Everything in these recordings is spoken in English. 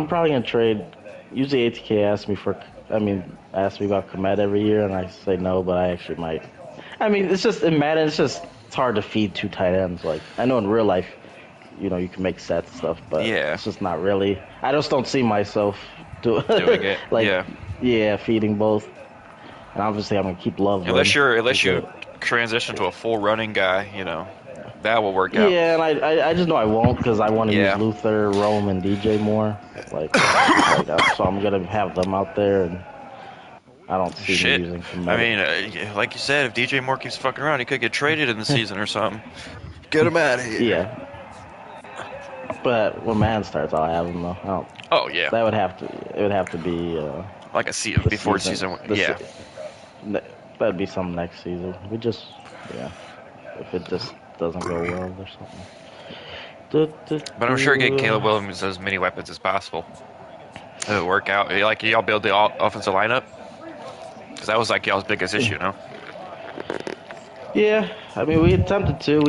I'm probably gonna trade. Usually ATK asks me about Komet every year, and I say no, but I actually might. I mean, it's just in Madden. It's hard to feed two tight ends. Like I know in real life, you can make sets and stuff, but Yeah, it's just not really. I just don't see myself do doing it. like, Yeah, yeah, feeding both. And obviously, I'm gonna keep Loveland. unless He's you a transition to a full running guy, that will work out. Yeah, and I just know I won't because I want to use Yeah. Luther, Rome, and DJ more. So I'm gonna have them out there, and I don't see me Shit. using I Komet. mean, like you said, if DJ Moore keeps fucking around, he could get traded in the season or something. Get him out of here. Yeah, but when Man starts, I'll have him though. I don't, Oh yeah, that would have to. It would have to be like a season the before the season. season. The Yeah, se- That'd be some next season. Yeah, if it just doesn't go well or something. but I'm sure getting Caleb Williams as many weapons as possible. It'll work out. Like y'all build the offensive lineup because that was like y'all's biggest issue. Yeah, I mean we attempted to.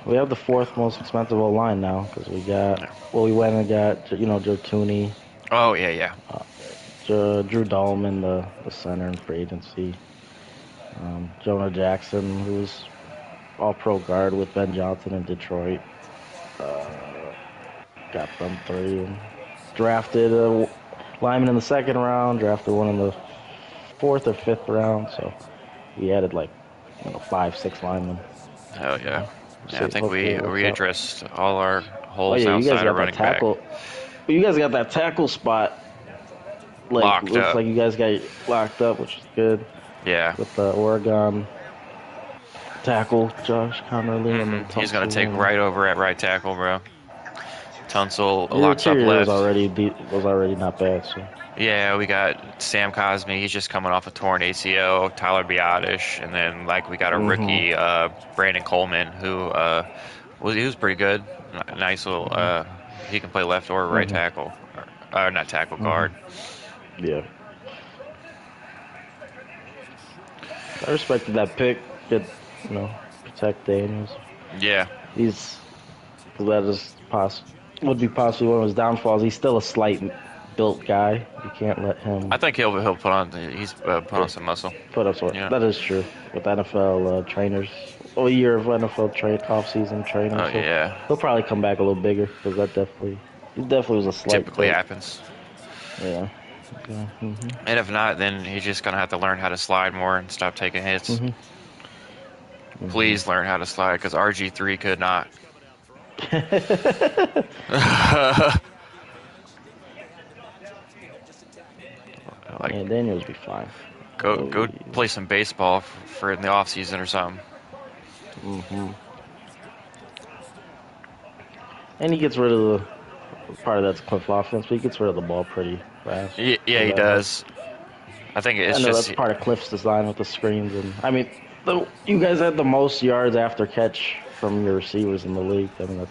We have the fourth most expensive O line now because we went and got Joe Tooney, Oh yeah, yeah. Drew Dahlman, the center in free agency, Jonah Jackson, who's all pro guard with Ben Johnson in Detroit. Got them three and drafted a lineman in the second round, drafted one in the fourth or fifth round. So we added like 5, 6 linemen. Hell yeah. So Yeah, I see, think hopefully we it works out. addressed all our Oh holes yeah, you guys outside of got that running back. tackle. You guys got that tackle spot. Like Locked looks up. like you guys got locked up, which is good Yeah. with the Oregon tackle, Josh Connerly, and then He's gonna Tunsil. take right over at right tackle, bro. Tunsil Your locks up interior left. was already not bad. So Yeah, we got Sam Cosme. He's just coming off a torn ACL. Tyler Biotish, and then like we got a rookie, Brandon Coleman, who he was pretty good. Nice little. He can play left or right tackle, or not tackle guard. yeah, I respected that pick. Good, protect Daniels. Yeah, He's that is would be possibly one of his downfalls. He's still a slight built guy. You can't let him I think he'll put on. He's put on some muscle. put up sort. Yeah. That is true with NFL trainers. A year of NFL off-season training, Oh so yeah. he'll probably come back a little bigger because he definitely was a slight Typically build. happens. Yeah. Okay. And if not, then he's just gonna have to learn how to slide more and stop taking hits. Please learn how to slide because RG3 could not. Like, Yeah, Daniels be fine. go play some baseball for in the off season or something. And he gets rid of the part of that's Cliff offense, but he gets rid of the ball pretty fast. Yeah, So he that helps. does. I think I it's know just that's part of Cliff's design with the screens, and I mean, you guys had the most yards after catch from your receivers in the league. I mean,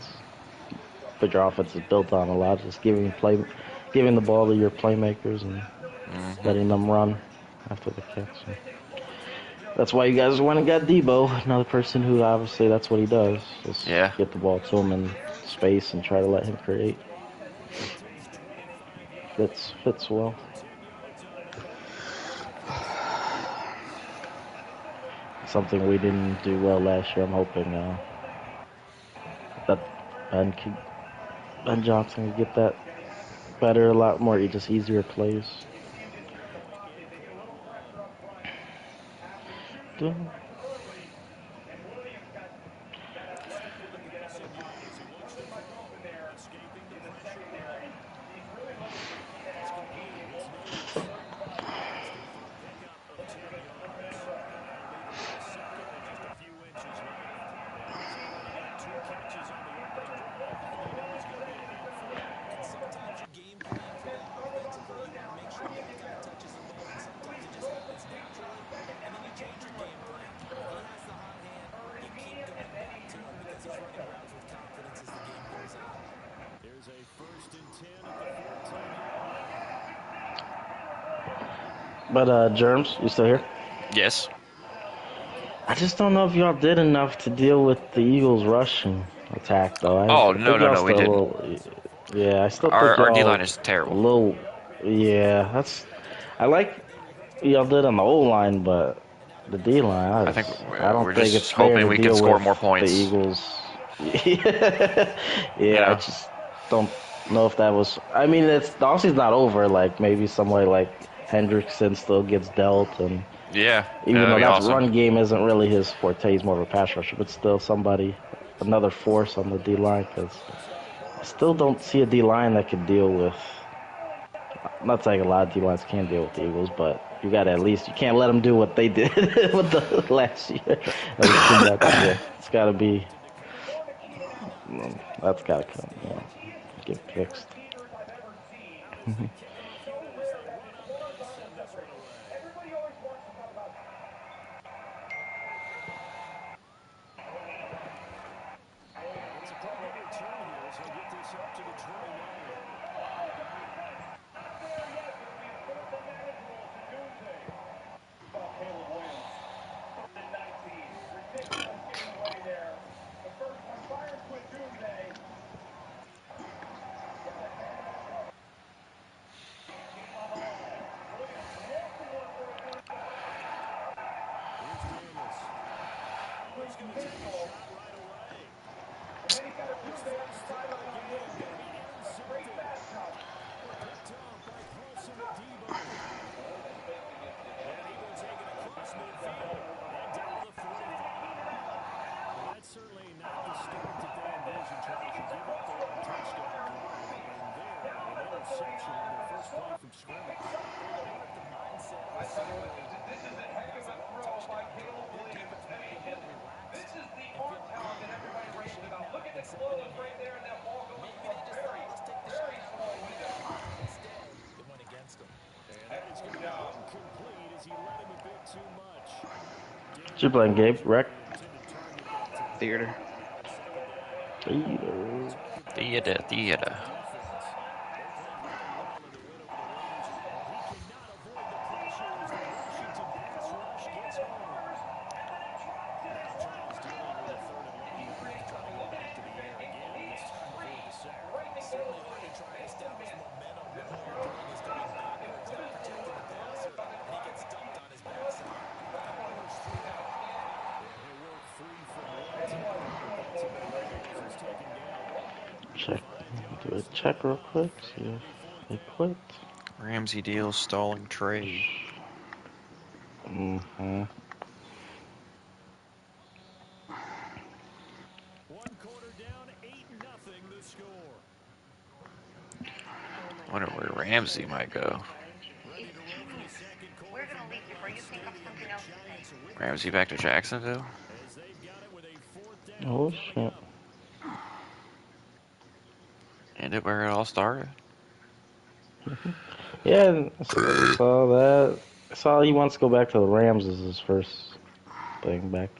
but your offense is built on a lot, just giving the ball to your playmakers and letting them run after the catch. So that's why you guys went and got Debo, another person who obviously that's what he does, just Yeah. get the ball to him in space and try to let him create. Fits well. Something we didn't do well last year. I'm hoping that Ben Johnson can get that better, a lot more, just easier plays. But Germs, you still here? Yes. I just don't know if y'all did enough to deal with the Eagles' rushing attack, though. Oh I no think no y'all no, we still a didn't. little. Yeah, I still think Our D y'all line is a terrible. little. Yeah, that's. I like y'all did on the O line, but the D line, I think I don't we're think it's just fair hoping to we can deal score with more the points. Eagles. You Yeah, I know, just don't know if that was. I mean, it's the offseason's not over. Like maybe somebody like Hendrickson still gets dealt, and yeah, even that'd though be that's awesome. run game isn't really his forte, he's more of a pass rusher, but still somebody, another force on the D line because I still don't see a D line that could deal with. I'm not saying a lot of D lines can deal with the Eagles, but you got to at least you can't let them do what they did with the last year. That was too much. Yeah, it's got to be. That's got to come. Get fixed. You playing Gabe? Rec? Theater. Theater. Check. Do a check real quick. See if they quit. Ramsey deal stalling trade. Mm-hmm. Wonder where Ramsey might go. Ramsey back to Jacksonville. Oh shit. Ended where it all started. Yeah, I saw that. I saw he wants to go back to the Rams as his first thing back.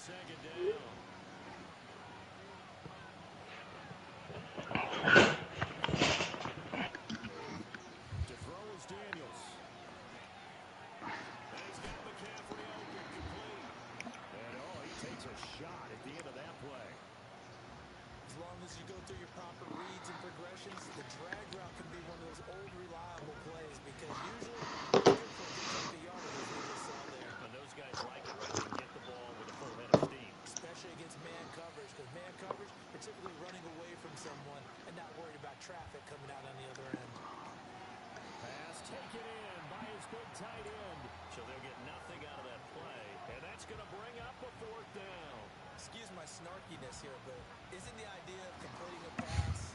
second down. To throw is Daniels. And he's got McCaffrey open, complete. And, he takes a shot at the end of that play. As long as you go through your proper reads and progressions, the drag route can be one of those old reliable plays because usually it gets up the yardage as we just saw there. And those guys like it when they can get the ball with a full head of steam. Especially against man coverage, because man coverage, they're typically running away from someone and not worried about traffic coming out on the other end. Pass taken in by his big tight end. So they'll get nothing out of that play. And that's going to bring up a fourth down. Excuse my snarkiness here, but isn't the idea of completing a pass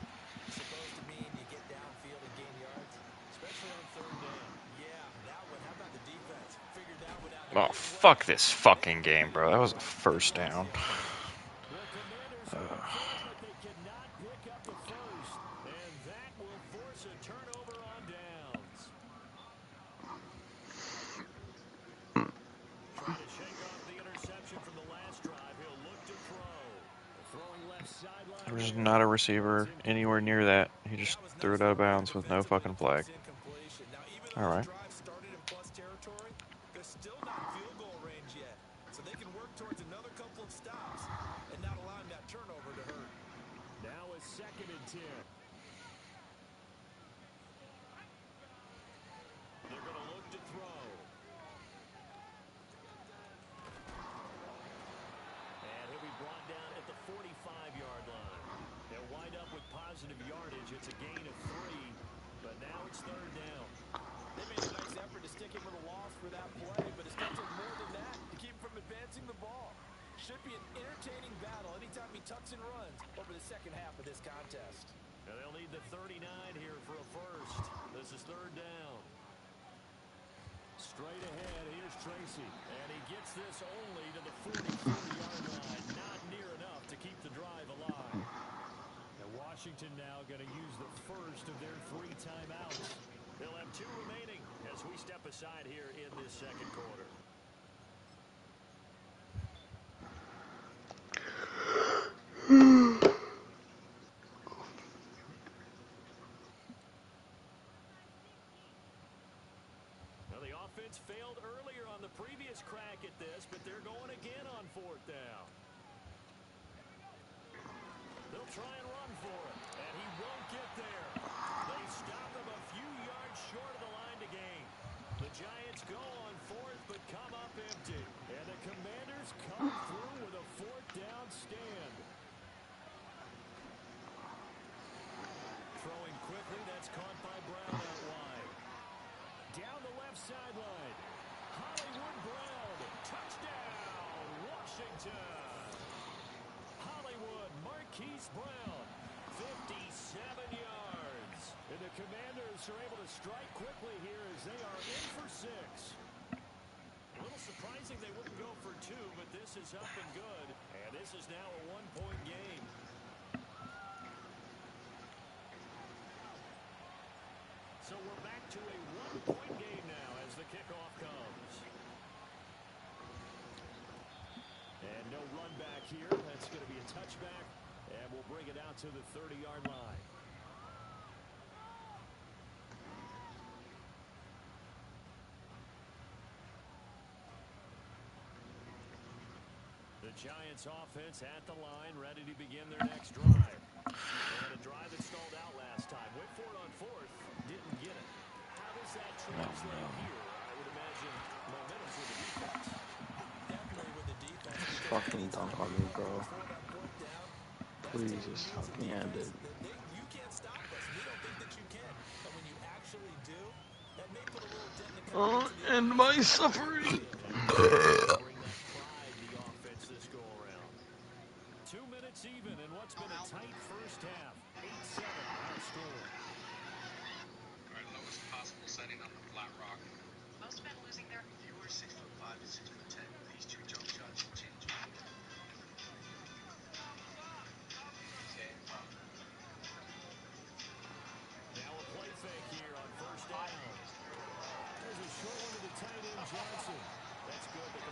supposed to mean you get downfield and gain yards? Especially on third down. Yeah, that one. How about the defense? Figured that one out. Oh, fuck this fucking game, bro. That was a first down. The Commanders are up front, but they cannot pick up the first. And that will force a turnover on downs. Trying to shake off the interception from the last drive. He'll look to throw. Throwing left sideline. There's not a receiver anywhere near that. He just threw it out of bounds with no fucking flag. All right. Started in plus territory. They're still not field goal range yet, so they can work towards another couple of stops and not allowing that turnover to hurt. Now a 2nd and 10. They're going to look to throw. And he'll be brought down at the 45-yard line. They'll wind up with positive yardage. It's a gain of 3, but now it's third down. They made a nice effort to stick him with a loss for that play, but it's going to take more than that to keep him from advancing the ball. Should be an entertaining battle anytime he tucks and runs over the second half of this contest. And they'll need the 39 here for a first. This is third down. Straight ahead, here's Tracy. And he gets this only to the 44-yard line. Not near enough to keep the drive alive. And Washington now going to use the first of their 3 timeouts. They'll have 2 remaining as we step aside here in this second quarter. Now the offense failed earlier on the previous crack at this, but they're going again on 4th down. They'll try and run for it, and he won't get there. They stop him a few yards short of the line to gain. The Giants go on 4th, but come up empty. And the Commanders come through with a 4th down stand. Throwing quickly, that's caught by Brown out wide. Down the left sideline. Hollywood Brown. Touchdown, Washington. Hollywood Marquise Brown. 57 yards. And the Commanders are able to strike quickly here as they are in for 6. A little surprising they wouldn't go for 2, but this is up and good. And this is now a 1-point game. So we're back to a 1-point game now as the kickoff comes. And no run back here. That's going to be a touchback. And we'll bring it out to the 30-yard line. The Giants offense at the line, ready to begin their next drive. And a drive that stalled out last time. Went for it on 4th, didn't get it. How does that translate here? I would imagine momentum's with the defense. Definitely with the defense. Fucking dunk on me, bro. Please just help me end it. You can't stop us. We don't think that you can. And when you actually do, that may put a little dent in the confidence. End my suffering. Bring that pride to the offense this go around. 2 minutes even in what's been a tight first half. 8-7 our score. All right, lowest possible setting on the flat rock. Most men losing their... If you were 6'5" to 6'10", these 2 jump shots will change you. Okay, well. Now a play fake here on first down. There's a short one to the tight end, Johnson. That's good. They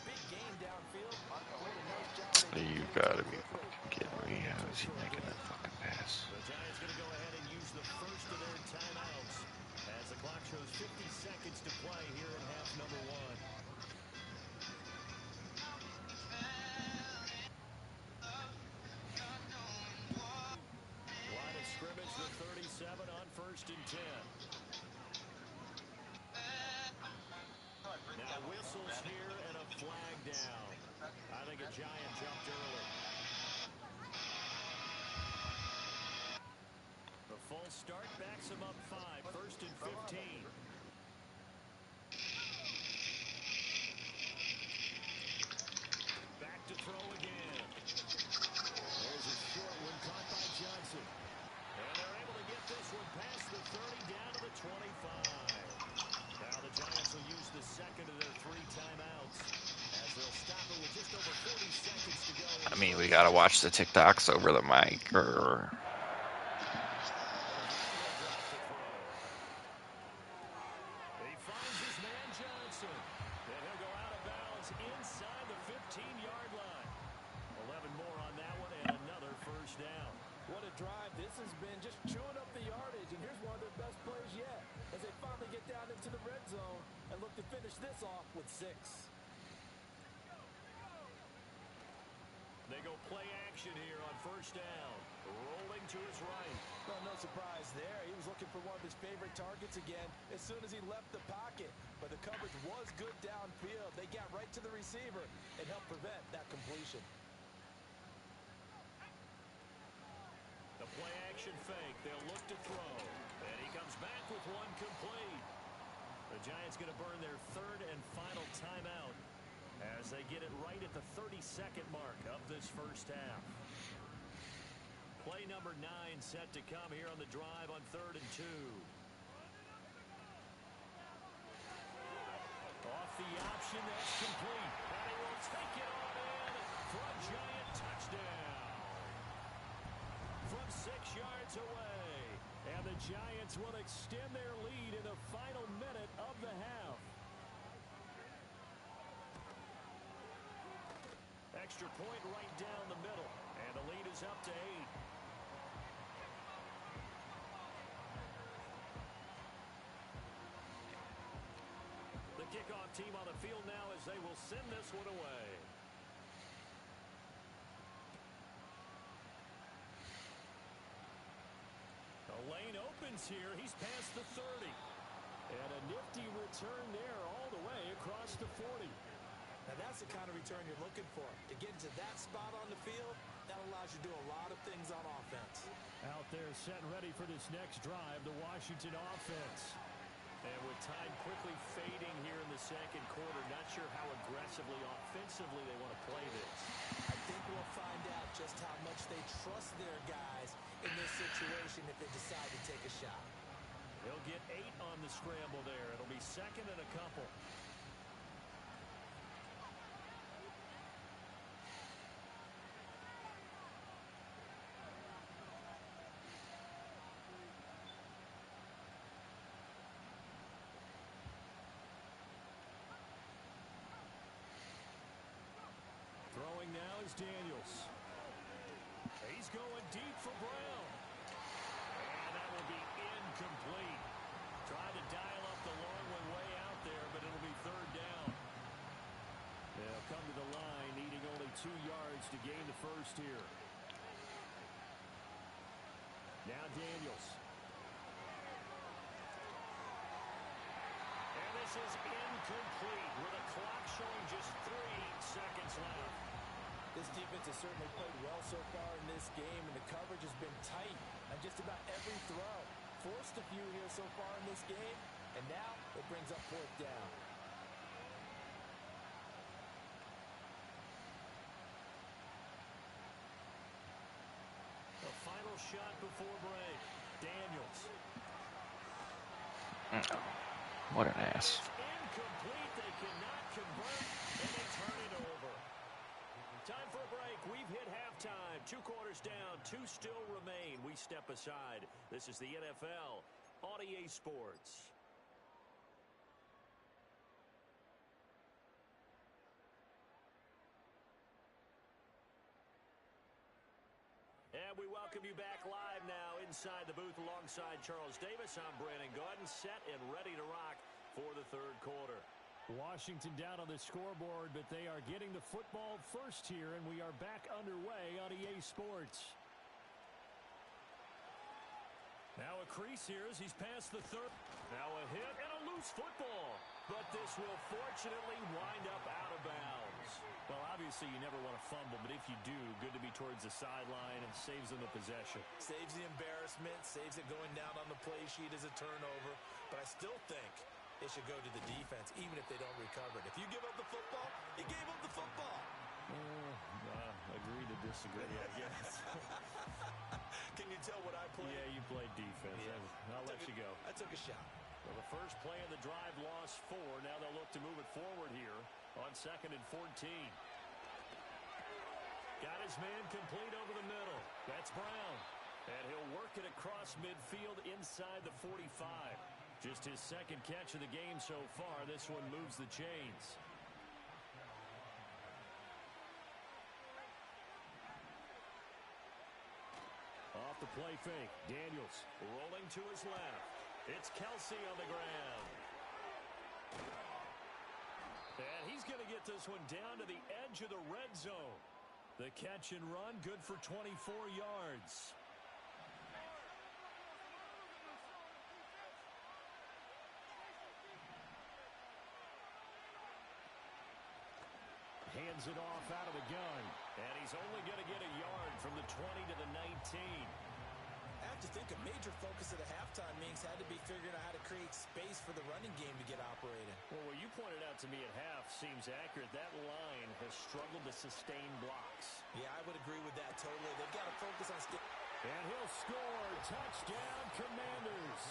Big game downfield. Played a nice job of You getting gotta to be the quarterback. fucking kidding me. How is he making that fucking pass? The Giants going to go ahead and use the first of their timeouts as the clock shows 50 seconds to play here in half number one. Line of scrimmage, the 37 on 1st and 10. Now whistles here and a flag down. I think a Giant jumped early. The false start backs him up 5, 1st and 15. Back to throw again. There's a short one caught by Johnson. And they're able to get this one past the 30 down to the 25. Now the Giants will use the second of their 3 timeouts as they'll stop it with just over 40 seconds to go. I mean, we gotta watch the TikToks over the mic, or He finds his man Johnson. And he'll go out of bounds inside the 15-yard line. 11 more on that one and another first down. What a drive this has been, just chewing up the yardage. And here's one of their best plays yet as they finally get down into the red zone and look to finish this off with 6. They go play action here on first down. Rolling to his right. Well, no surprise there. He was looking for one of his favorite targets again as soon as he left the pocket. But the coverage was good downfield. They got right to the receiver and helped prevent that completion. The play action fake. They'll look to throw. And he comes back with one complete. The Giants going to burn their 3rd and final timeout as they get it right at the 32nd mark of this first half. Play number 9 set to come here on the drive on 3rd and 2. Off the option, that's complete. And he will take it on in for a Giant touchdown. From 6 yards away. And the Giants will extend their lead in the final minute of the half. Extra point right down the middle. And the lead is up to 8. The kickoff team on the field now as they will send this one away. The lane opens here. He's past the 30. And a nifty return there all the way across the 40. Now that's the kind of return you're looking for. To get into that spot on the field, that allows you to do a lot of things on offense. Out there set and ready for this next drive, the Washington offense. And with time quickly fading here in the second quarter, not sure how aggressively, offensively they want to play this. I think we'll find out just how much they trust their guys in this situation if they decide to take a shot. They'll get 8 on the scramble there. It'll be 2nd and a couple. Throwing now is Daniels. He's going deep for Brown. And that will be incomplete. Trying to dial up the long one way out there, but it'll be 3rd down. They'll come to the line, needing only 2 yards to gain the first here. Now Daniels. And this is incomplete with a clock showing just 3 seconds left. This defense has certainly played well so far in this game, and the coverage has been tight on just about every throw. Forced a few here so far in this game, and now it brings up 4th down. The final shot before break. Daniels. what an ass. Incomplete. They cannot convert, and they turn it over. Time for a break. We've hit halftime. 2 quarters down. 2 still remain. We step aside. This is the NFL on EA Sports. And we welcome you back live now inside the booth alongside Charles Davis. I'm Brandon Gaudin, set and ready to rock for the third quarter. Washington down on the scoreboard, but they are getting the football first here, and we are back underway on EA Sports. Now a crease here as he's past the third. Now a hit and a loose football. But this will fortunately wind up out of bounds. Well, obviously you never want to fumble, but if you do, good to be towards the sideline and saves them the possession. Saves the embarrassment, saves it going down on the play sheet as a turnover. But I still think it should go to the defense, even if they don't recover it. If you give up the football, you gave up the football. Agree to disagree, I guess. Can you tell what I played? Yeah, you played defense. Yeah. I'll let you go. I took a shot. Well, the first play of the drive lost 4. Now they'll look to move it forward here on 2nd and 14. Got his man complete over the middle. That's Brown. And he'll work it across midfield inside the 45. Just his second catch of the game so far. This one moves the chains. Off the play fake. Daniels rolling to his left. It's Kelsey on the ground. And he's going to get this one down to the edge of the red zone. The catch and run, good for 24 yards. Hands it off out of the gun. And he's only going to get a yard from the 20 to the 19. I have to think a major focus of the halftime meetings had to be figuring out how to create space for the running game to get operating. Well, what you pointed out to me at half seems accurate. That line has struggled to sustain blocks. Yeah, I would agree with that totally. They've got to focus on and he'll score. Touchdown, Commanders.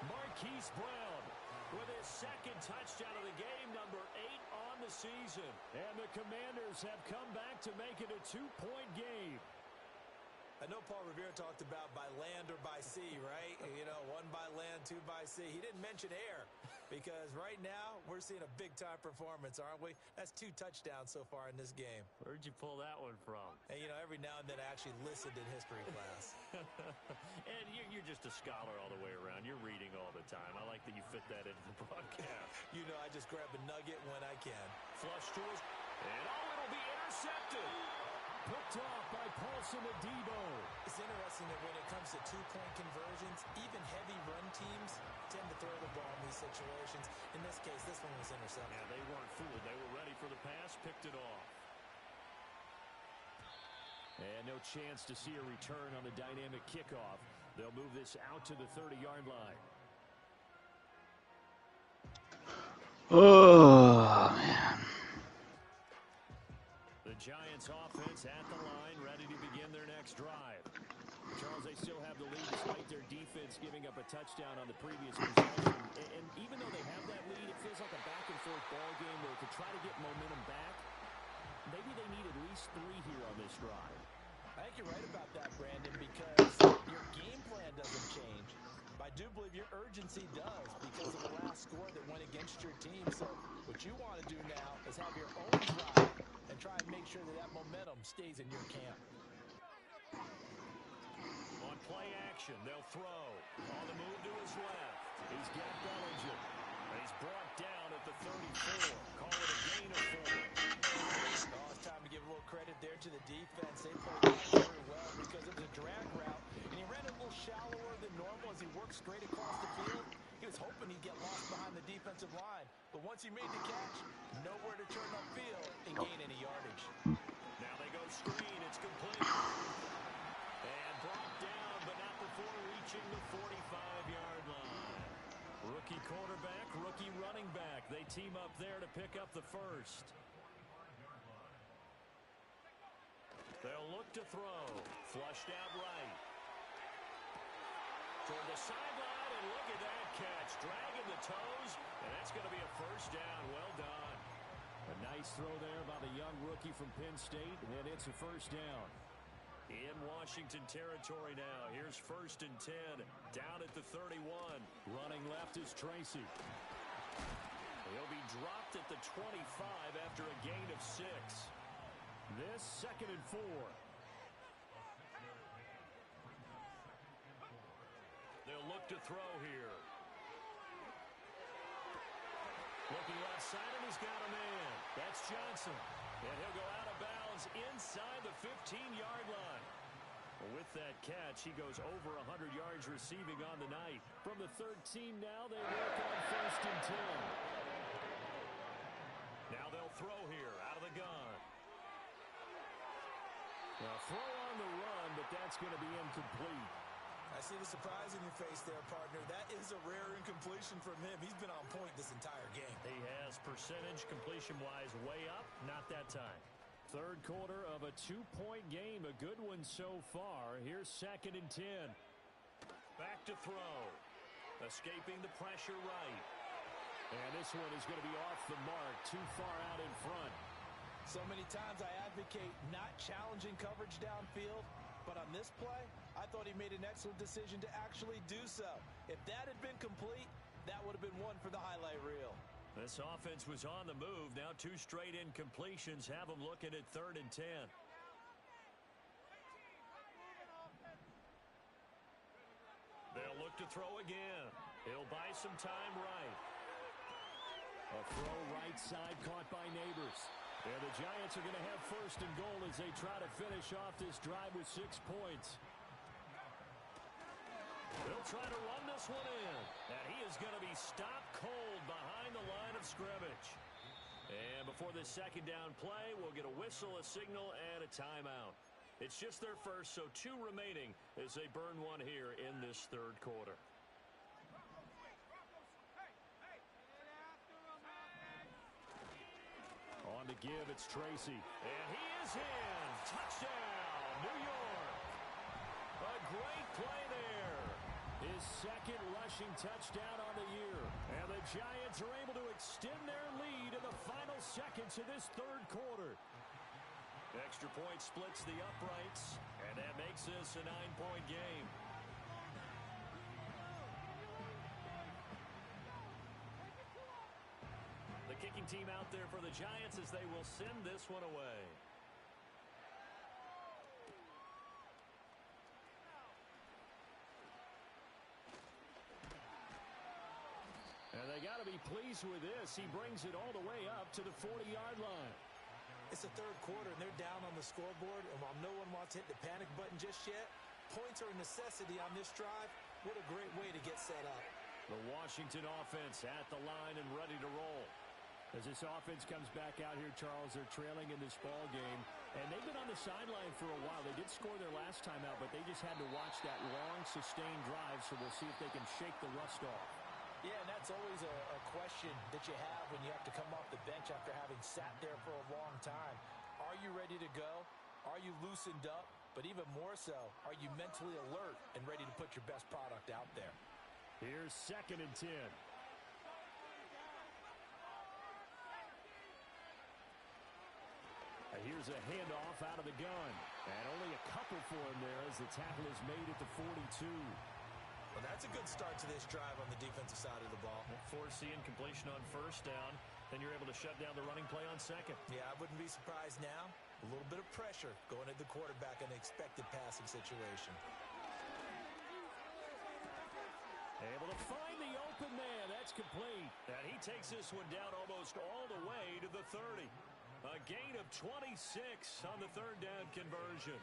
Marquise Brown with his second touchdown of the game, number 8 on the season. And the Commanders have come back to make it a 2-point game. I know Paul Revere talked about by land or by sea, right? You know, 1 by land, 2 by sea. He didn't mention air because right now we're seeing a big-time performance, aren't we? That's 2 touchdowns so far in this game. Where'd you pull that one from? And, you know, every now and then I actually listened in history class. And you're just a scholar all the way around. You're reading all the time. I like that you fit that into the broadcast. You know, I just grab a nugget when I can. Flush to his... And, it'll be intercepted. Picked off by Paulson Adebo. It's interesting that when it comes to 2-point conversions, even heavy run teams tend to throw the ball in these situations. In this case, this one was intercepted. Yeah, they weren't fooled. They were ready for the pass, picked it off. And no chance to see a return on the dynamic kickoff. They'll move this out to the 30-yard line. Oh, man. The Giants offense at the line, ready to begin their next drive. Charles, they still have the lead despite their defense giving up a touchdown on the previous possession. And even though they have that lead, it feels like a back-and-forth ball game where to try to get momentum back, maybe they need at least 3 here on this drive. I think you're right about that, Brandon, because your game plan doesn't change. I do believe your urgency does because of the last score that went against your team. So what you want to do now is have your own drive and try and make sure that that momentum stays in your camp. On play action, they'll throw. On the move to his left, he's got Bellinger. He's brought down at the 34. Call it a gain of 4. Oh, it's time to give a little credit there to the defense. They played very well because it was a drag route, and he ran a little shallower than normal as he worked straight across the field. He was hoping he'd get lost behind the defensive line, but once he made the catch, nowhere to turn upfield and gain any yardage. Now they go screen. It's complete. And brought down, but not before reaching the 45-yard line. Rookie quarterback, rookie running back. They team up there to pick up the first. They'll look to throw. Flushed out right. Toward the sideline, and look at that catch. Dragging the toes, and that's going to be a first down. Well done. A nice throw there by the young rookie from Penn State, and it's a first down. In Washington territory now. Here's 1st and 10. Down at the 31. Running left is Tracy. He'll be dropped at the 25 after a gain of 6. This 2nd and 4. look to throw here. Looking left side, and he's got a man. That's Johnson. And he'll go out of bounds inside the 15-yard line. With that catch, he goes over 100 yards receiving on the night. From the 13 now, they work on 1st and 10. Now they'll throw here out of the gun. Now throw on the run, but that's going to be incomplete. I see the surprise in your face there, partner. That is a rare incompletion from him. He's been on point this entire game. He has percentage completion-wise way up, not that time. Third quarter of a 2-point game, a good one so far. Here's 2nd and 10. Back to throw. Escaping the pressure right. And this one is going to be off the mark, too far out in front. So many times I advocate not challenging coverage downfield, but on this play, I thought he made an excellent decision to actually do so. If that had been complete, that would have been one for the highlight reel. This offense was on the move. Now 2 straight incompletions have them looking at 3rd and 10. They'll look to throw again. He'll buy some time right. A throw right side caught by Neighbors. And the Giants are going to have 1st and goal as they try to finish off this drive with 6 points. They'll try to run this one in. And he is going to be stopped cold behind the line of scrimmage. And before this 2nd down play, we'll get a whistle, a signal, and a timeout. It's just their first, so 2 remaining as they burn one here in this 3rd quarter. On to give, it's Tracy. And he is in. Touchdown, New York. A great play there. His 2nd rushing touchdown on the year. And the Giants are able to extend their lead in the final seconds of this 3rd quarter. Extra point splits the uprights, and that makes this a 9-point game. The kicking team out there for the Giants as they will send this one away. And they got to be pleased with this. He brings it all the way up to the 40-yard line. It's the 3rd quarter, and they're down on the scoreboard. And while no one wants to hit the panic button just yet, points are a necessity on this drive. What a great way to get set up. The Washington offense at the line and ready to roll. As this offense comes back out here, Charles, they're trailing in this ball game. And they've been on the sideline for a while. They did score their last time out, but they just had to watch that long, sustained drive. So we'll see if they can shake the rust off. Yeah, and that's always a question that you have when you have to come off the bench after having sat there for a long time. Are you ready to go? Are you loosened up? But even more so, are you mentally alert and ready to put your best product out there? Here's 2nd and 10. Here's a handoff out of the gun. And only a couple for him there as the tackle is made at the 42. Well, that's a good start to this drive on the defensive side of the ball. Force the incompletion on 1st down. Then you're able to shut down the running play on 2nd. Yeah, I wouldn't be surprised now. A little bit of pressure going at the quarterback in an expected passing situation. Able to find the open man. That's complete. And he takes this one down almost all the way to the 30. A gain of 26 on the 3rd down conversion.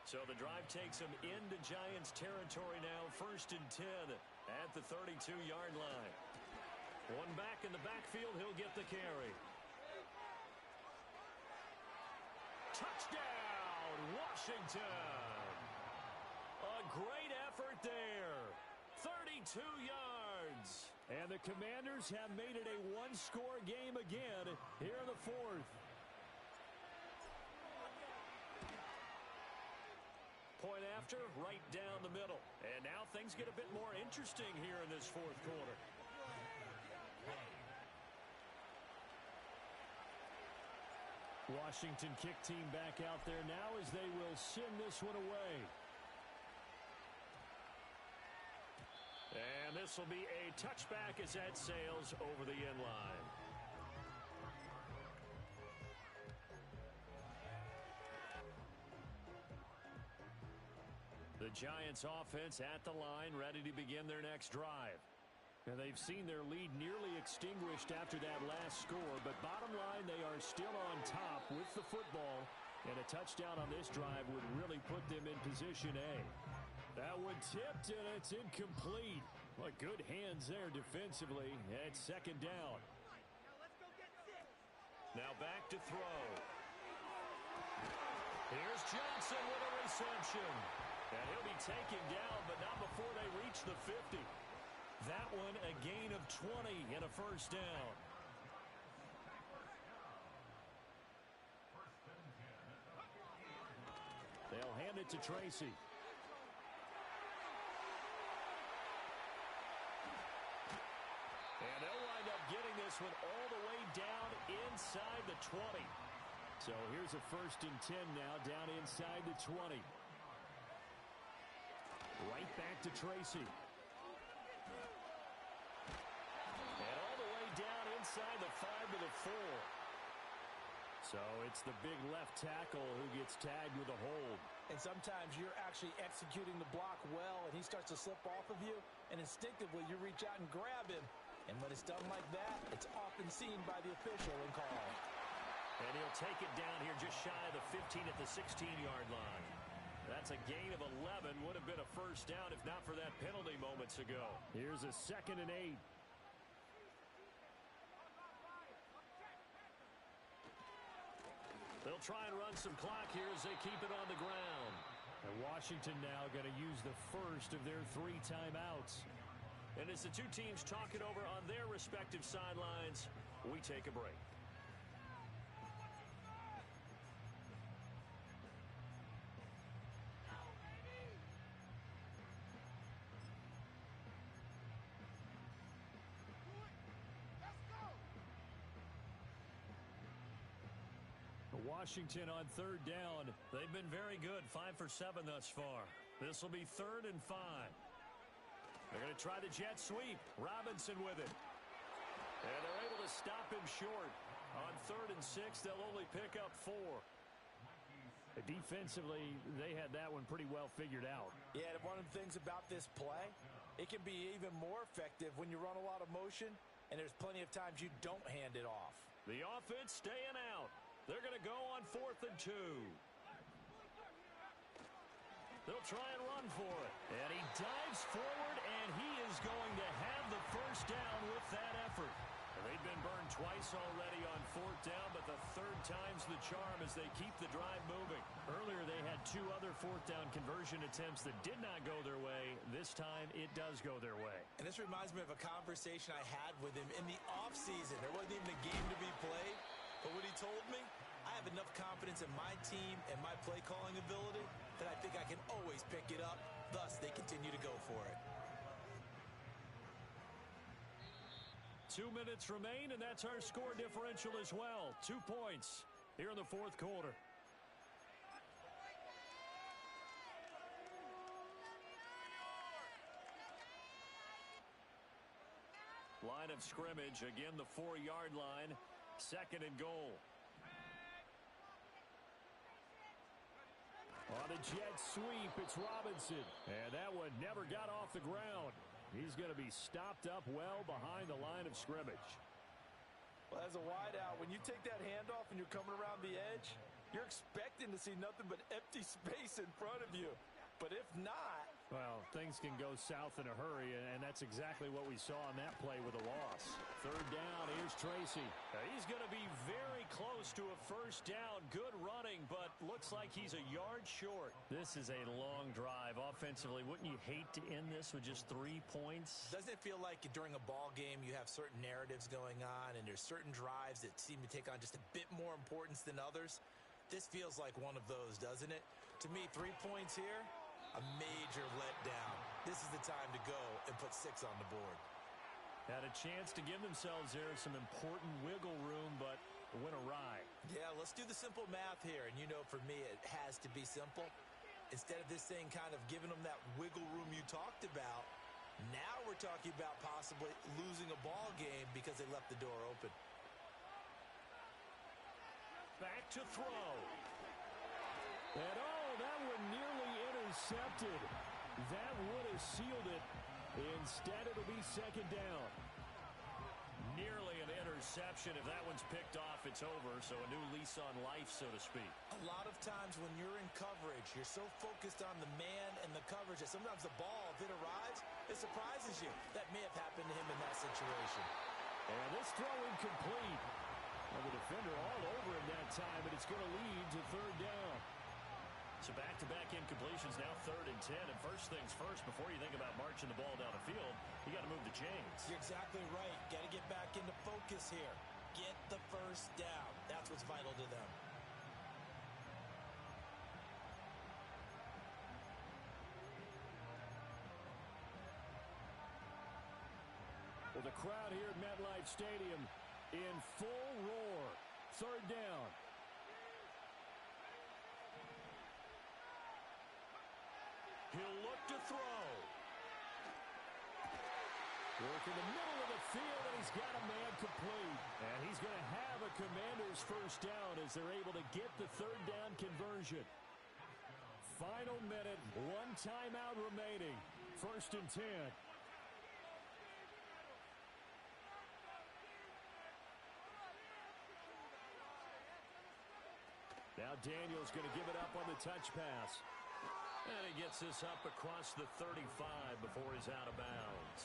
So the drive takes him into Giants territory now. 1st and 10 at the 32-yard line. One back in the backfield. He'll get the carry. Touchdown, Washington. A great effort there. 32 yards. And the Commanders have made it a 1-score game again here in the 4th. Point after, right down the middle. And now things get a bit more interesting here in this 4th quarter. Washington kick team back out there now as they will send this one away. And this will be a touchback as that sails over the end line. The The Giants offense at the line, ready to begin their next drive. And they've seen their lead nearly extinguished after that last score, but bottom line, they are still on top with the football, and a touchdown on this drive would really put them in position A. That one tipped, and it's incomplete. Well, good hands there defensively at second down. Now back to throw. Here's Johnson with a reception. And he'll be taken down, but not before they reach the 50. That one a gain of 20 and a first down. They'll hand it to Tracy. And they'll wind up getting this one all the way down inside the 20. So here's a 1st and 10 now, down inside the 20. Right back to Tracy. And all the way down inside the 5 to the 4. So it's the big left tackle who gets tagged with a hold. And sometimes you're actually executing the block well, and he starts to slip off of you, and instinctively you reach out and grab him. And when it's done like that, it's often seen by the official and called. And he'll take it down here just shy of the 15 at the 16-yard line. That's a gain of 11. Would have been a first down if not for that penalty moments ago. Here's a 2nd and 8. They'll try and run some clock here as they keep it on the ground. And Washington now going to use the first of their 3 timeouts. And as the two teams talk it over on their respective sidelines, we take a break. Washington on 3rd down. They've been very good, 5 for 7 thus far. This will be 3rd and 5. They're going to try the jet sweep. Robinson with it. And they're able to stop him short. On 3rd and 6, they'll only pick up 4. Defensively, they had that one pretty well figured out. Yeah, and one of the things about this play, it can be even more effective when you run a lot of motion, and there's plenty of times you don't hand it off. The offense staying out. They're going to go on 4th and 2. They'll try and run for it. And he dives forward, and he is going to have the first down with that effort. And they've been burned twice already on 4th down, but the 3rd time's the charm as they keep the drive moving. Earlier, they had 2 other 4th down conversion attempts that did not go their way. This time, it does go their way. And this reminds me of a conversation I had with him in the offseason. There wasn't even a game to be played. But what he told me, I have enough confidence in my team and my play calling ability that I think I can always pick it up. Thus, they continue to go for it. 2 minutes remain, and that's our score differential as well. 2 points here in the 4th quarter. Line of scrimmage, again the 4-yard line. 2nd and goal. On a jet sweep, it's Robinson. And that one never got off the ground. He's going to be stopped up well behind the line of scrimmage. Well, as a wideout, when you take that handoff and you're coming around the edge, you're expecting to see nothing but empty space in front of you. But if not... Well, things can go south in a hurry, and that's exactly what we saw on that play with a loss. 3rd down, here's Tracy. He's going to be very close to a first down. Good running, but looks like he's a yard short. This is a long drive offensively. Wouldn't you hate to end this with just 3 points? Doesn't it feel like during a ball game you have certain narratives going on, and there's certain drives that seem to take on just a bit more importance than others? This feels like one of those, doesn't it? To me, 3 points here, a major letdown. This is the time to go and put 6 on the board. Had a chance to give themselves there some important wiggle room, but it went awry. Yeah, let's do the simple math here. And you know, for me, it has to be simple. Instead of this thing kind of giving them that wiggle room you talked about, now we're talking about possibly losing a ball game because they left the door open. Back to throw. And that one nearly intercepted. That would have sealed it. Instead, it'll be second down. Nearly an interception. If that one's picked off, it's over. So a new lease on life, so to speak. A lot of times when you're in coverage, you're so focused on the man and the coverage that sometimes the ball, if it arrives, it surprises you. That may have happened to him in that situation. And this throw incomplete. Well, the defender all over him that time, but it's going to lead to third down. So back-to-back incompletions, now 3rd and 10. And first things first, before you think about marching the ball down the field, you got to move the chains. You're exactly right. Got to get back into focus here. Get the first down. That's what's vital to them. Well, the crowd here at MetLife Stadium in full roar. Third down. He'll look to throw. Work in the middle of the field, and he's got a man complete. And he's going to have a Commanders first down as they're able to get the third down conversion. Final minute, 1 timeout remaining. 1st and 10. Now Daniels going to give it up on the touch pass. And he gets this up across the 35 before he's out of bounds.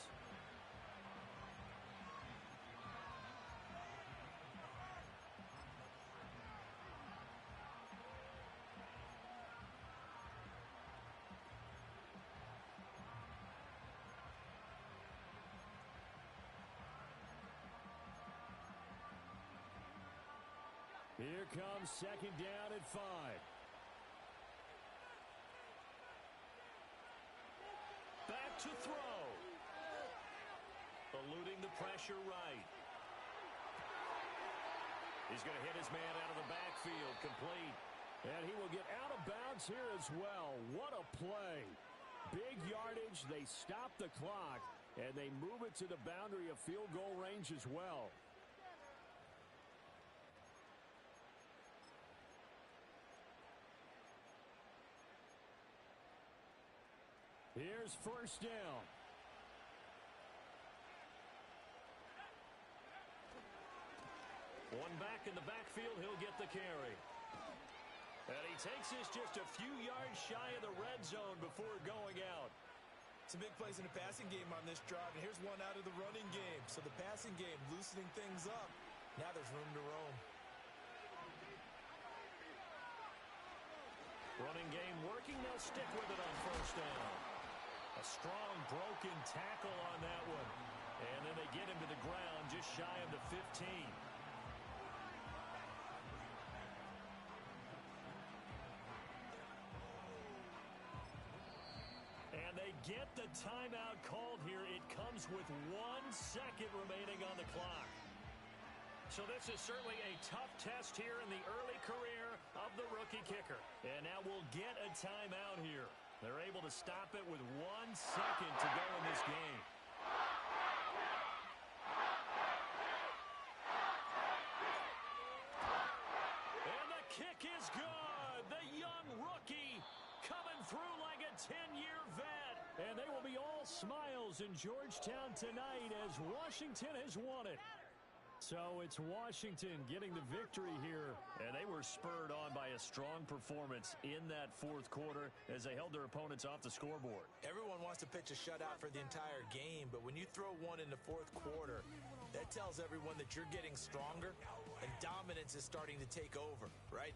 Here comes second down at 5. Back to throw. Eluding the pressure right. He's going to hit his man out of the backfield, complete. And he will get out of bounds here as well. What a play. Big yardage. They stop the clock, and they move it to the boundary of field goal range as well. Here's first down. One back in the backfield, he'll get the carry. And he takes this just a few yards shy of the red zone before going out. Some big plays in the passing game on this drive, and here's one out of the running game. So the passing game loosening things up. Now there's room to roam. Running game working, they'll stick with it on first down. A strong broken tackle on that one. And then they get him to the ground just shy of the 15. And they get the timeout called here. It comes with 1 second remaining on the clock. So this is certainly a tough test here in the early career of the rookie kicker. And now we'll get a timeout here. They're able to stop it with 1 second to go in this game. And the kick is good. The young rookie coming through like a 10-year vet. And they will be all smiles in Georgetown tonight as Washington has won it. So it's Washington getting the victory here, and they were spurred on by a strong performance in that fourth quarter as they held their opponents off the scoreboard. Everyone wants to pitch a shutout for the entire game, but when you throw one in the fourth quarter, that tells everyone that you're getting stronger and dominance is starting to take over, right?